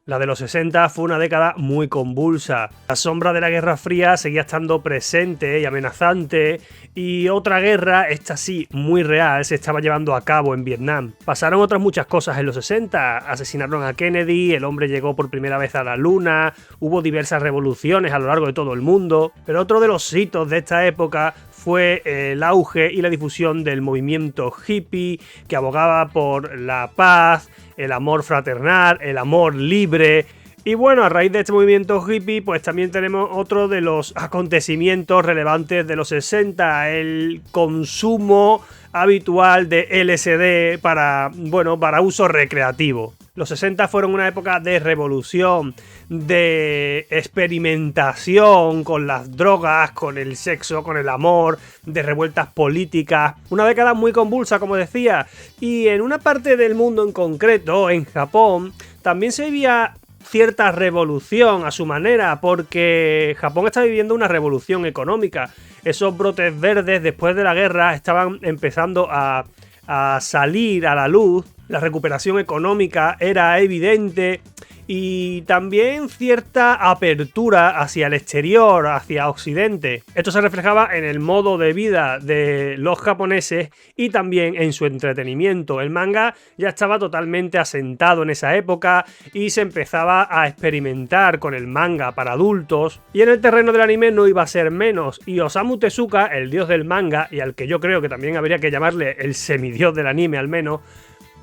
La de los 60 fue una década muy convulsa. La sombra de la Guerra Fría seguía estando presente y amenazante, y otra guerra, esta sí, muy real, se estaba llevando a cabo en Vietnam. Pasaron otras muchas cosas en los 60, asesinaron a Kennedy, el hombre llegó por primera vez a la luna, hubo diversas revoluciones a lo largo de todo el mundo, pero otro de los hitos de esta época fue el auge y la difusión del movimiento hippie, que abogaba por la paz, el amor fraternal, el amor libre. Y bueno, a raíz de este movimiento hippie, pues también tenemos otro de los acontecimientos relevantes de los 60, el consumo habitual de LSD para uso recreativo. Los 60 fueron una época de revolución, de experimentación con las drogas, con el sexo, con el amor, de revueltas políticas. Una década muy convulsa, como decía, y en una parte del mundo en concreto, en Japón, también se vivía cierta revolución a su manera, porque Japón está viviendo una revolución económica. Esos brotes verdes después de la guerra estaban empezando a salir a la luz. La recuperación económica era evidente y también cierta apertura hacia el exterior, hacia Occidente. Esto se reflejaba en el modo de vida de los japoneses y también en su entretenimiento. El manga ya estaba totalmente asentado en esa época y se empezaba a experimentar con el manga para adultos, y en el terreno del anime no iba a ser menos, y Osamu Tezuka, el dios del manga, y al que yo creo que también habría que llamarle el semidios del anime al menos,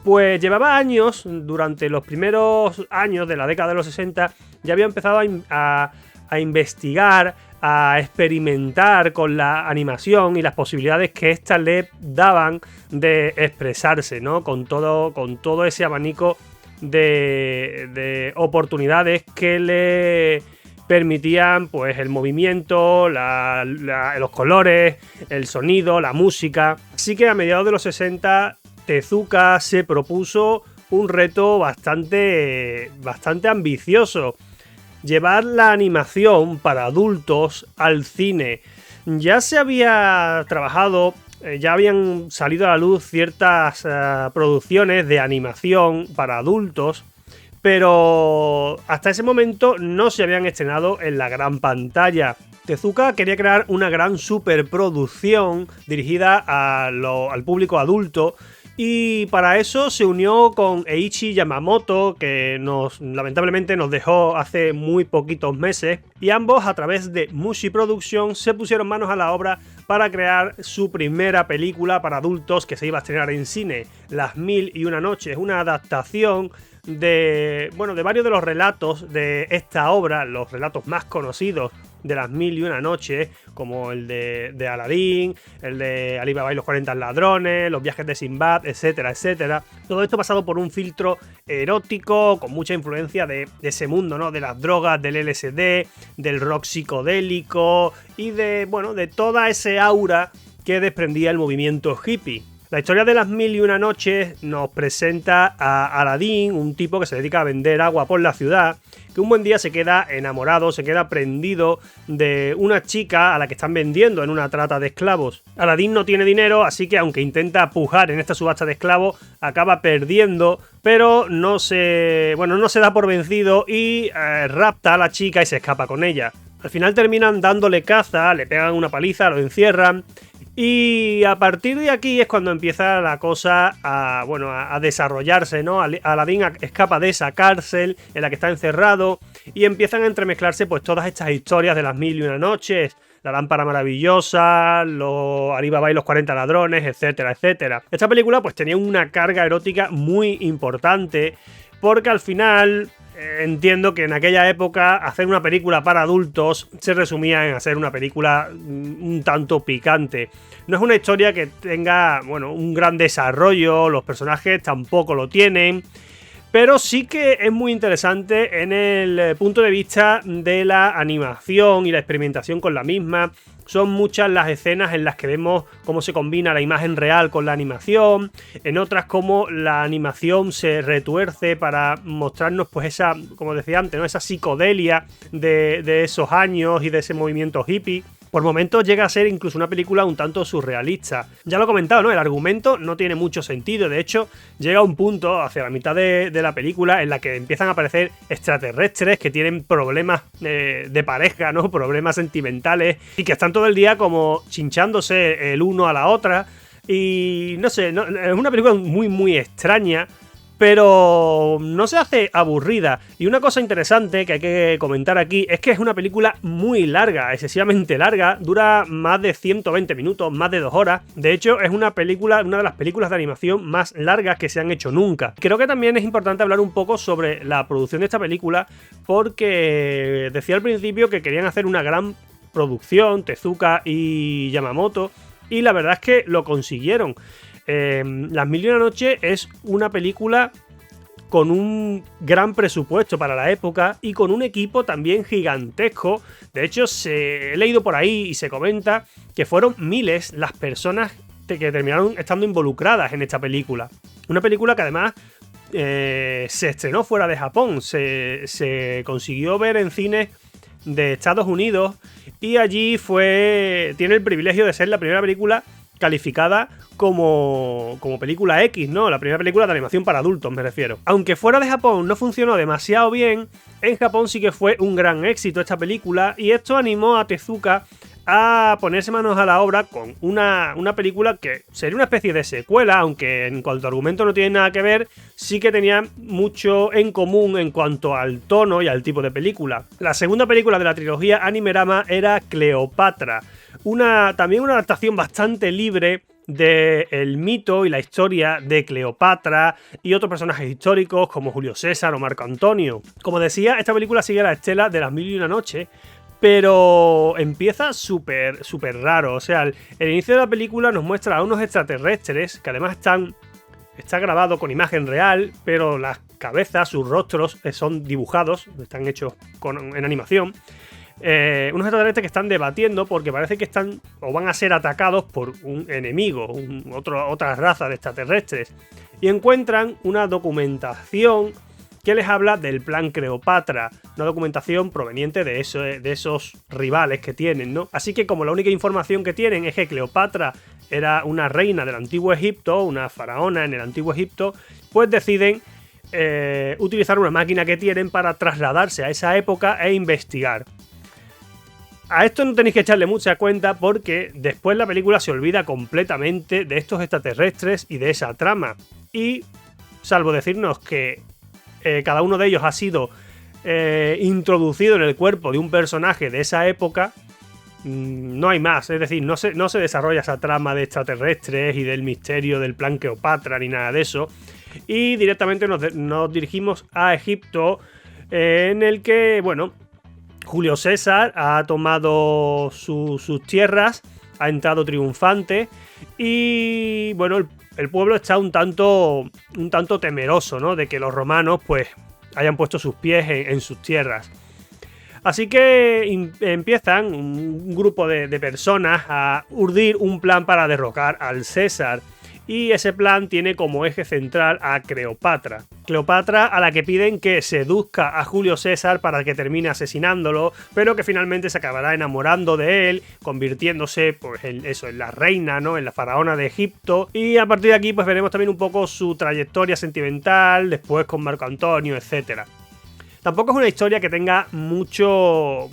pues llevaba años, durante los primeros años de la década de los 60, ya había empezado a investigar, a experimentar con la animación y las posibilidades que éstas le daban de expresarse, ¿no? Con todo ese abanico de oportunidades que le permitían, pues, el movimiento, los colores, el sonido, la música. Así que a mediados de los 60... Tezuka se propuso un reto bastante ambicioso: llevar la animación para adultos al cine. Ya se había trabajado, ya habían salido a la luz ciertas producciones de animación para adultos, pero hasta ese momento no se habían estrenado en la gran pantalla. Tezuka quería crear una gran superproducción dirigida al público adulto, y para eso se unió con Eiichi Yamamoto, que lamentablemente nos dejó hace muy poquitos meses, y ambos, a través de Mushi Production, se pusieron manos a la obra para crear su primera película para adultos que se iba a estrenar en cine, Las Mil y Una Noches, una adaptación de varios de los relatos de esta obra, los relatos más conocidos de Las Mil y Una Noches, como el de Aladín, el de Ali Baba y los 40 ladrones, los viajes de Sinbad, etcétera, etcétera. Todo esto pasado por un filtro erótico, con mucha influencia de ese mundo, ¿no? De las drogas, del LSD, del rock psicodélico y de toda ese aura que desprendía el movimiento hippie. La historia de Las Mil y Una Noches nos presenta a Aladín, un tipo que se dedica a vender agua por la ciudad, que un buen día se queda enamorado, se queda prendido de una chica a la que están vendiendo en una trata de esclavos. Aladín no tiene dinero, así que aunque intenta pujar en esta subasta de esclavos, acaba perdiendo, pero no se da por vencido y rapta a la chica y se escapa con ella. Al final terminan dándole caza, le pegan una paliza, lo encierran. Y a partir de aquí es cuando empieza la cosa a desarrollarse, ¿no? Aladín escapa de esa cárcel en la que está encerrado y empiezan a entremezclarse pues todas estas historias de Las Mil y Una Noches, la lámpara maravillosa, Ali Baba y los 40 ladrones, etcétera, etcétera. Esta película pues tenía una carga erótica muy importante, porque al final entiendo que en aquella época hacer una película para adultos se resumía en hacer una película un tanto picante. No es una historia que tenga, un gran desarrollo, los personajes tampoco lo tienen, pero sí que es muy interesante en el punto de vista de la animación y la experimentación con la misma. Son muchas las escenas en las que vemos cómo se combina la imagen real con la animación, en otras cómo la animación se retuerce para mostrarnos pues esa, como decía antes, ¿no? Esa psicodelia de esos años y de ese movimiento hippie. Por momentos llega a ser incluso una película un tanto surrealista. Ya lo he comentado, ¿no? El argumento no tiene mucho sentido. De hecho, llega un punto hacia la mitad de la película en la que empiezan a aparecer extraterrestres que tienen problemas de pareja, ¿no? Problemas sentimentales y que están todo el día como chinchándose el uno a la otra. Y no sé, es una película muy extraña, pero no se hace aburrida. Y una cosa interesante que hay que comentar aquí es que es una película muy larga, excesivamente larga, dura más de 120 minutos, más de 2 horas. De hecho, es una de las películas de animación más largas que se han hecho nunca. Creo que también es importante hablar un poco sobre la producción de esta película, porque decía al principio que querían hacer una gran producción, Tezuka y Yamamoto, y la verdad es que lo consiguieron. Las Mil y una Noches es una película con un gran presupuesto para la época y con un equipo también gigantesco. De hecho, he leído por ahí y se comenta que fueron miles las personas que terminaron estando involucradas en esta película. Una película que además se estrenó fuera de Japón, se consiguió ver en cines de Estados Unidos y allí tiene el privilegio de ser la primera película calificada como película X, ¿no? La primera película de animación para adultos, me refiero. Aunque fuera de Japón no funcionó demasiado bien, en Japón sí que fue un gran éxito esta película y esto animó a Tezuka a ponerse manos a la obra con una película que sería una especie de secuela, aunque en cuanto a argumento no tiene nada que ver, sí que tenía mucho en común en cuanto al tono y al tipo de película. La segunda película de la trilogía Animerama era Cleopatra, también una adaptación bastante libre del mito y la historia de Cleopatra y otros personajes históricos como Julio César o Marco Antonio. Como decía, esta película sigue la estela de Las Mil y una Noches, pero empieza súper raro. O sea, el inicio de la película nos muestra a unos extraterrestres que además está grabado con imagen real, pero las cabezas, sus rostros son dibujados, están hechos en animación. Unos extraterrestres que están debatiendo porque parece que están o van a ser atacados por un enemigo, otra raza de extraterrestres, y encuentran una documentación que les habla del plan Cleopatra, una documentación proveniente de esos rivales que tienen, ¿no? Así que como la única información que tienen es que Cleopatra era una reina del Antiguo Egipto, una faraona en el Antiguo Egipto, pues deciden utilizar una máquina que tienen para trasladarse a esa época e investigar. A esto no tenéis que echarle mucha cuenta porque después la película se olvida completamente de estos extraterrestres y de esa trama. Y, salvo decirnos que cada uno de ellos ha sido introducido en el cuerpo de un personaje de esa época, no hay más. Es decir, no se desarrolla esa trama de extraterrestres y del misterio del plan Cleopatra ni nada de eso. Y directamente nos dirigimos a Egipto, en el que, bueno, Julio César ha tomado sus tierras, ha entrado triunfante y, bueno, el pueblo está un tanto temeroso, ¿no?, de que los romanos pues hayan puesto sus pies en sus tierras. Así que empiezan un grupo de personas a urdir un plan para derrocar al César. Y ese plan tiene como eje central a Cleopatra. Cleopatra, a la que piden que seduzca a Julio César para que termine asesinándolo, pero que finalmente se acabará enamorando de él, convirtiéndose pues en la reina, ¿no?, en la faraona de Egipto. Y a partir de aquí pues veremos también un poco su trayectoria sentimental, después con Marco Antonio, etc. Tampoco es una historia que tenga mucho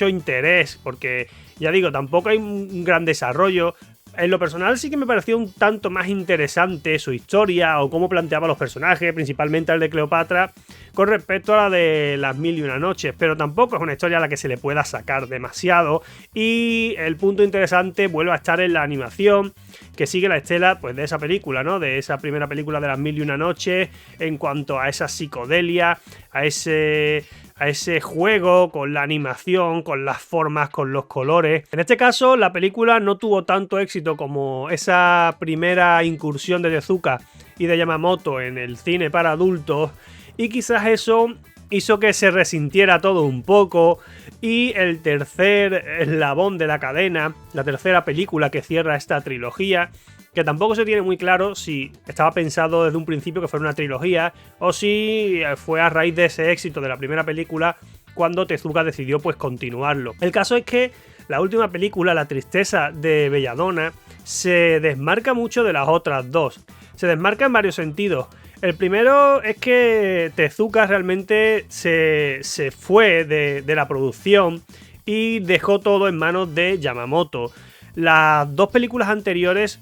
interés, porque ya digo, tampoco hay un gran desarrollo. En lo personal sí que me pareció un tanto más interesante su historia o cómo planteaba los personajes, principalmente el de Cleopatra, con respecto a la de Las Mil y una Noches, pero tampoco es una historia a la que se le pueda sacar demasiado, y el punto interesante vuelve a estar en la animación, que sigue la estela pues de esa película, ¿no?, de esa primera película de Las Mil y una Noches, en cuanto a esa psicodelia, a ese juego con la animación, con las formas, con los colores. En este caso, la película no tuvo tanto éxito como esa primera incursión de Tezuka y de Yamamoto en el cine para adultos, y quizás eso hizo que se resintiera todo un poco, y el tercer eslabón de la cadena, la tercera película que cierra esta trilogía, que tampoco se tiene muy claro si estaba pensado desde un principio que fuera una trilogía o si fue a raíz de ese éxito de la primera película cuando Tezuka decidió pues continuarlo. El caso es que la última película, La tristeza de Belladonna, se desmarca mucho de las otras dos. Se desmarca en varios sentidos. El primero es que Tezuka realmente se fue de la producción y dejó todo en manos de Yamamoto. Las dos películas anteriores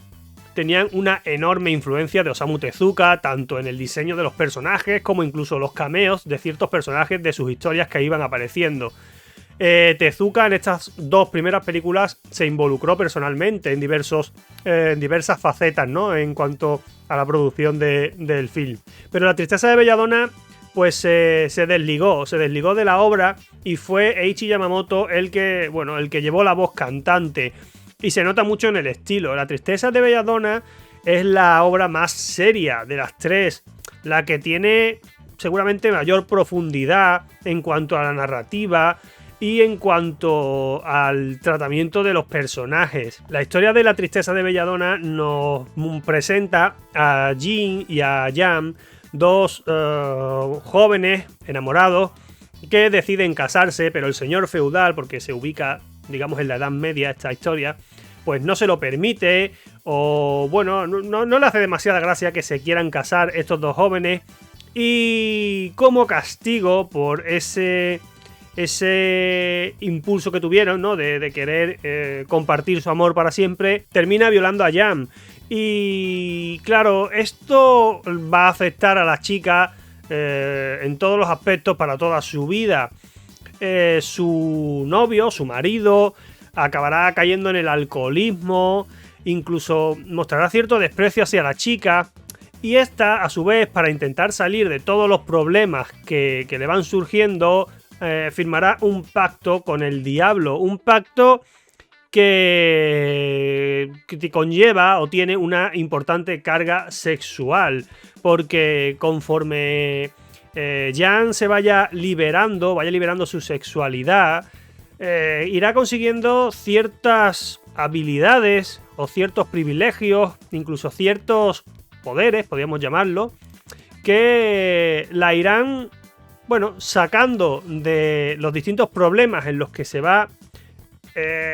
tenían una enorme influencia de Osamu Tezuka, tanto en el diseño de los personajes como incluso los cameos de ciertos personajes de sus historias que iban apareciendo. Tezuka en estas dos primeras películas se involucró personalmente en diversas facetas, ¿no?, en cuanto a la producción del film. Pero La tristeza de Belladonna pues se desligó de la obra y fue Eiichi Yamamoto el que llevó la voz cantante. Y se nota mucho en el estilo. La tristeza de Belladonna es la obra más seria de las tres, la que tiene seguramente mayor profundidad en cuanto a la narrativa y en cuanto al tratamiento de los personajes. La historia de La tristeza de Belladonna nos presenta a Jin y a Jan, dos jóvenes enamorados que deciden casarse, pero el señor feudal, porque se ubica, digamos, en la Edad Media esta historia, pues no se lo permite, o bueno, no le hace demasiada gracia que se quieran casar estos dos jóvenes, y como castigo por ese impulso que tuvieron, ¿no?, de querer compartir su amor para siempre, termina violando a Jan. Y claro, esto va a afectar a la chica en todos los aspectos para toda su vida. Su novio, su marido, acabará cayendo en el alcoholismo, incluso mostrará cierto desprecio hacia la chica. Y esta, a su vez, para intentar salir de todos los problemas que le van surgiendo, firmará un pacto con el diablo. Un pacto que conlleva o tiene una importante carga sexual. Porque conforme Jan se vaya liberando su sexualidad, irá consiguiendo ciertas habilidades o ciertos privilegios, incluso ciertos poderes, podríamos llamarlo, que la irán, bueno, sacando de los distintos problemas en los que se va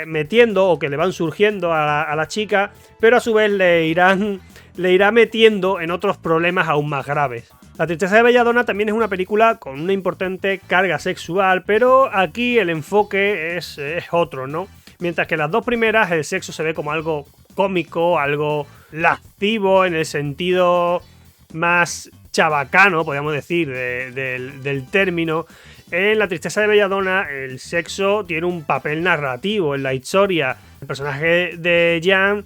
metiendo o que le van surgiendo a la chica, pero a su vez le irá metiendo en otros problemas aún más graves. La tristeza de Belladonna también es una película con una importante carga sexual, pero aquí el enfoque es otro, ¿no? Mientras que en las dos primeras el sexo se ve como algo cómico, algo lascivo en el sentido más chabacano, podríamos decir, del término. En La tristeza de Belladonna el sexo tiene un papel narrativo en la historia. El personaje de Jan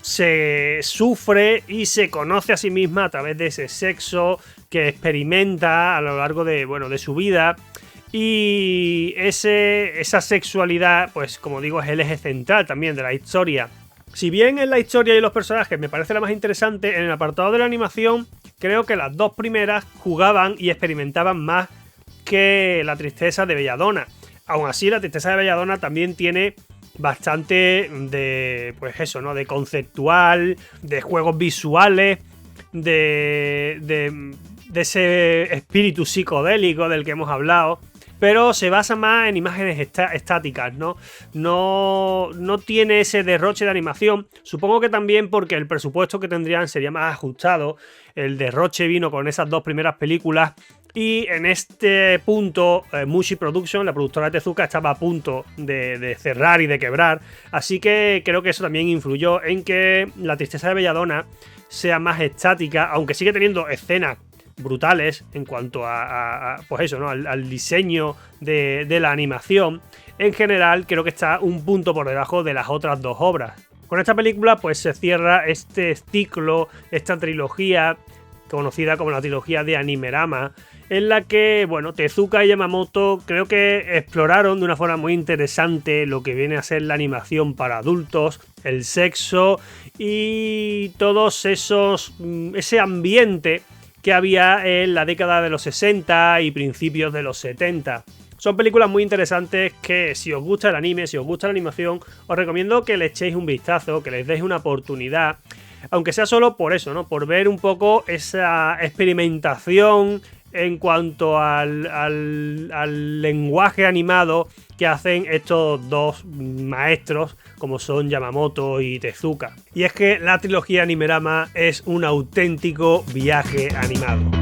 se sufre y se conoce a sí misma a través de ese sexo que experimenta a lo largo de su vida. Y esa sexualidad, pues como digo, es el eje central también de la historia. Si bien en la historia y los personajes me parece la más interesante, en el apartado de la animación creo que las dos primeras jugaban y experimentaban más que La tristeza de Belladonna. Aún así, La tristeza de Belladonna también tiene bastante de, pues eso, ¿no?, de conceptual, de juegos visuales, de ese espíritu psicodélico del que hemos hablado, pero se basa más en imágenes estáticas, ¿no? No tiene ese derroche de animación. Supongo que también porque el presupuesto que tendrían sería más ajustado. El derroche vino con esas dos primeras películas. Y en este punto, Mushi Production, la productora de Tezuka, estaba a punto de cerrar y de quebrar. Así que creo que eso también influyó en que La tristeza de Belladonna sea más estática, aunque sigue teniendo escenas brutales en cuanto pues eso, ¿no?, al diseño de la animación. En general, creo que está un punto por debajo de las otras dos obras. Con esta película, pues se cierra este ciclo, esta trilogía conocida como la trilogía de Animerama, en la que, bueno, Tezuka y Yamamoto creo que exploraron de una forma muy interesante lo que viene a ser la animación para adultos, el sexo y todos ese ambiente que había en la década de los 60 y principios de los 70. Son películas muy interesantes que, si os gusta el anime, si os gusta la animación, os recomiendo que le echéis un vistazo, que les deis una oportunidad, aunque sea solo por eso, ¿no?, por ver un poco esa experimentación en cuanto al lenguaje animado que hacen estos dos maestros como son Yamamoto y Tezuka. Y es que la trilogía Animerama es un auténtico viaje animado.